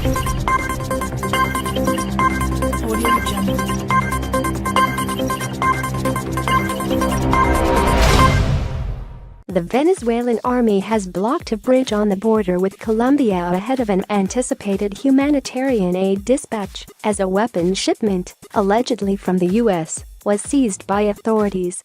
The Venezuelan army has blocked a bridge on the border with Colombia ahead of an anticipated humanitarian aid dispatch, as a weapons shipment, allegedly from the U.S., was seized by authorities.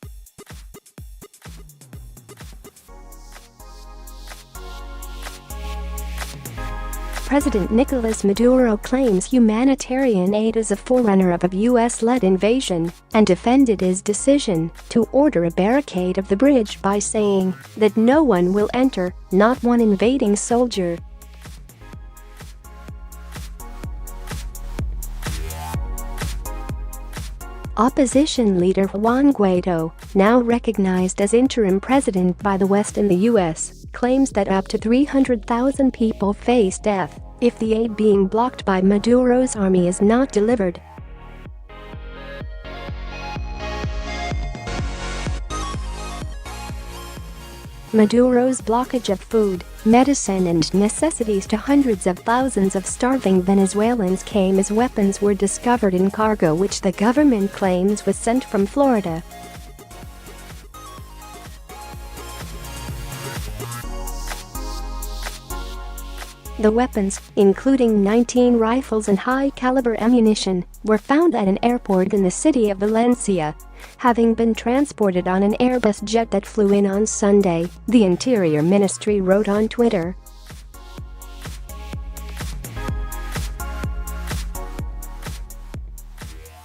President Nicolas Maduro claims humanitarian aid is a forerunner of a U.S.-led invasion and defended his decision to order a barricade of the bridge by saying that no one will enter, not one invading soldier. Opposition leader Juan Guaido, now recognized as interim president by the West and the U.S., claims that up to 300,000 people face death if the aid being blocked by Maduro's army is not delivered. Maduro's blockage of food, medicine and necessities to hundreds of thousands of starving Venezuelans came as weapons were discovered in cargo which the government claims was sent from Florida. The weapons, including 19 rifles and high-caliber ammunition, were found at an airport in the city of Valencia, having been transported on an Airbus jet that flew in on Sunday, the Interior Ministry wrote on Twitter.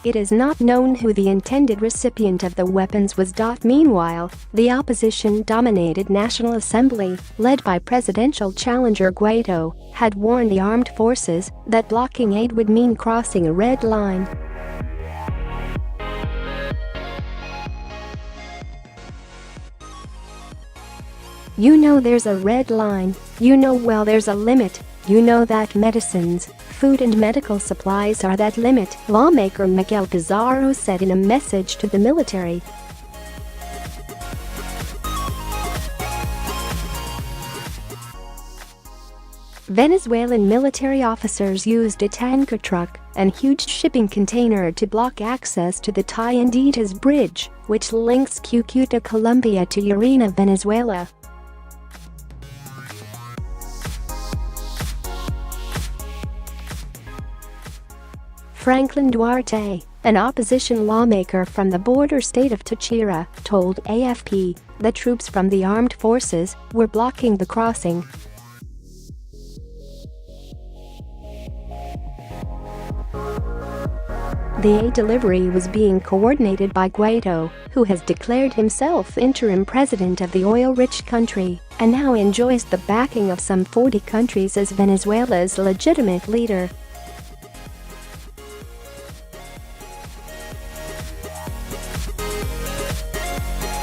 It is not known who the intended recipient of the weapons was. Meanwhile, the opposition-dominated National Assembly, led by presidential challenger Guaido, had warned the armed forces that blocking aid would mean crossing a red line. You know there's a red line, you know well there's a limit, you know that medicines, food and medical supplies are that limit, lawmaker Miguel Pizarro said in a message to the military. Venezuelan military officers used a tanker truck and huge shipping container to block access to the Tienditas Bridge, which links Cúcuta, Colombia to Urena, Venezuela. Franklin Duarte, an opposition lawmaker from the border state of Táchira, told AFP that troops from the armed forces were blocking the crossing. The aid delivery was being coordinated by Guaido, who has declared himself interim president of the oil-rich country and now enjoys the backing of some 40 countries as Venezuela's legitimate leader.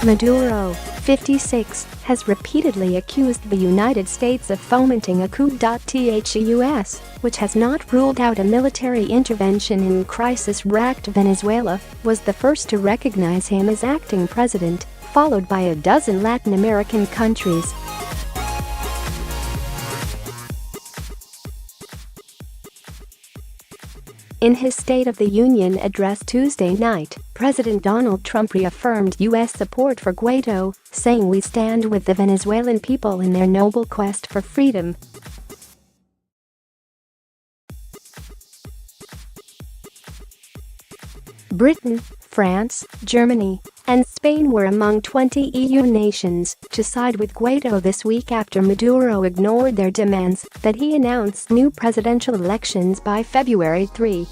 Maduro, 56, has repeatedly accused the United States of fomenting a coup d'état. The U.S., which has not ruled out a military intervention in crisis-racked Venezuela, was the first to recognize him as acting president, followed by a dozen Latin American countries. In his State of the Union address Tuesday night, President Donald Trump reaffirmed U.S. support for Guaido, saying we stand with the Venezuelan people in their noble quest for freedom. Britain, France, Germany, and Spain were among 20 EU nations to side with Guaido this week after Maduro ignored their demands that he announce new presidential elections by February 3.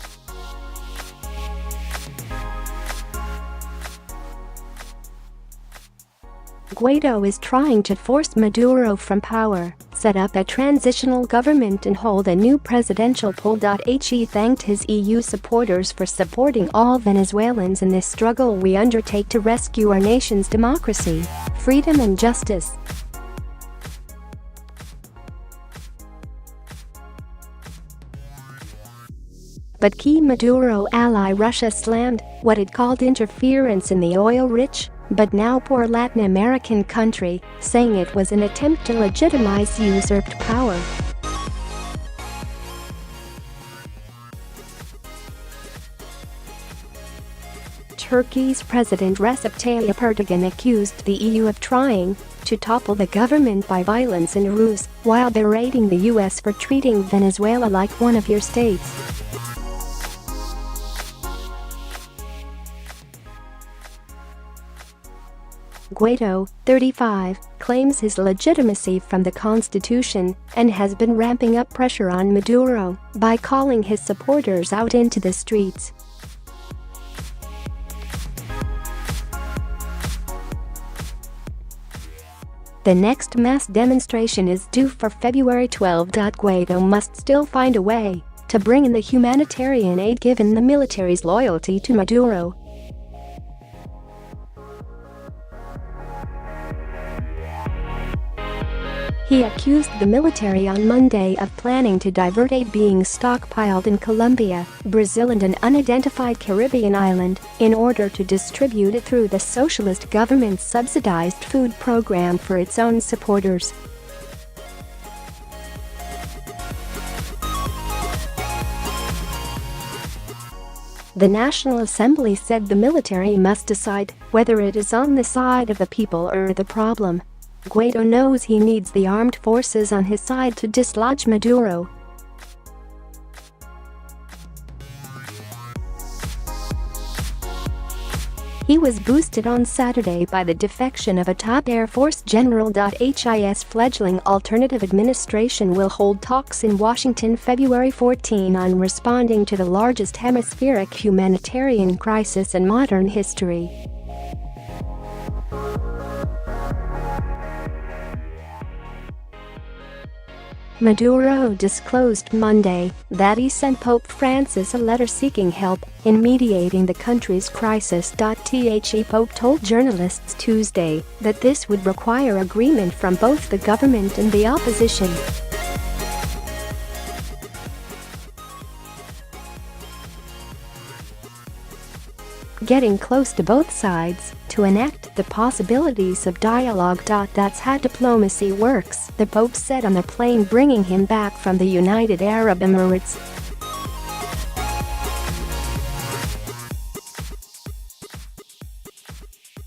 Guaido is trying to force Maduro from power, set up a transitional government and hold a new presidential poll. He thanked his EU supporters for supporting all Venezuelans in this struggle we undertake to rescue our nation's democracy, freedom and justice. But key Maduro ally Russia slammed what it called interference in the oil-rich but now poor Latin American country, saying it was an attempt to legitimize usurped power. Turkey's President Recep Tayyip Erdogan accused the EU of trying to topple the government by violence and ruse, while berating the US for treating Venezuela like one of your states. Guaido, 35, claims his legitimacy from the constitution and has been ramping up pressure on Maduro by calling his supporters out into the streets. The next mass demonstration is due for February 12. Guaido must still find a way to bring in the humanitarian aid given the military's loyalty to Maduro. He accused the military on Monday of planning to divert aid being stockpiled in Colombia, Brazil and an unidentified Caribbean island in order to distribute it through the socialist government's subsidized food program for its own supporters. The National Assembly said the military must decide whether it is on the side of the people or the problem. Guaido knows he needs the armed forces on his side to dislodge Maduro. He was boosted on Saturday by the defection of a top Air Force general. His fledgling alternative administration will hold talks in Washington February 14 on responding to the largest hemispheric humanitarian crisis in modern history. Maduro disclosed Monday that he sent Pope Francis a letter seeking help in mediating the country's crisis. The Pope told journalists Tuesday that this would require agreement from both the government and the opposition. Getting close to both sides to enact the possibilities of dialogue. That's how diplomacy works, the Pope said on a plane bringing him back from the United Arab Emirates.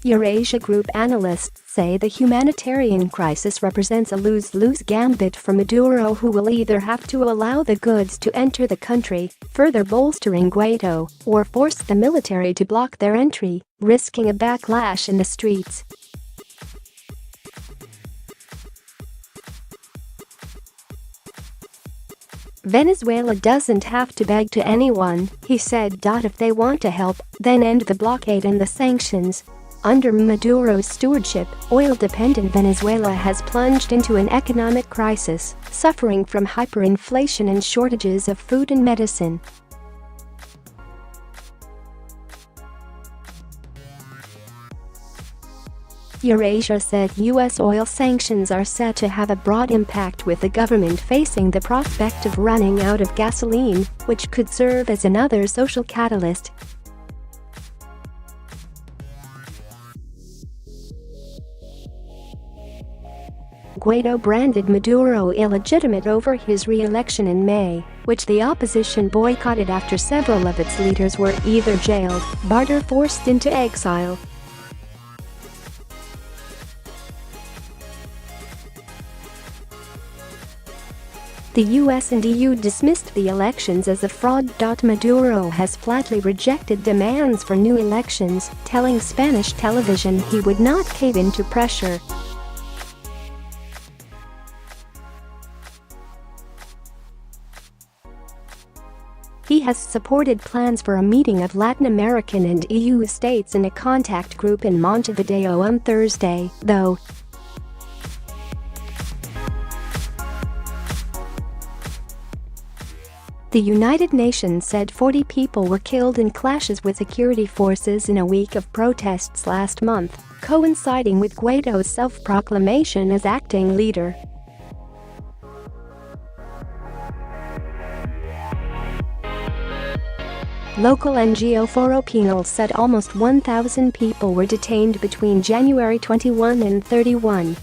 Eurasia Group analysts say the humanitarian crisis represents a lose-lose gambit for Maduro, who will either have to allow the goods to enter the country, further bolstering Guaido, or force the military to block their entry, risking a backlash in the streets. Venezuela doesn't have to beg to anyone, he said. If they want to help, then end the blockade and the sanctions. Under Maduro's stewardship, oil-dependent Venezuela has plunged into an economic crisis, suffering from hyperinflation and shortages of food and medicine. Eurasia said U.S. oil sanctions are set to have a broad impact, with the government facing the prospect of running out of gasoline, which could serve as another social catalyst. Guaido branded Maduro illegitimate over his re-election in May, which the opposition boycotted after several of its leaders were either jailed, barred or forced into exile. The US and EU dismissed the elections as a fraud. Maduro has flatly rejected demands for new elections, telling Spanish television he would not cave into pressure. He has supported plans for a meeting of Latin American and EU states in a contact group in Montevideo on Thursday, though. The United Nations said 40 people were killed in clashes with security forces in a week of protests last month, coinciding with Guaido's self-proclamation as acting leader. Local NGO Forerunner said almost 1,000 people were detained between January 21 and 31,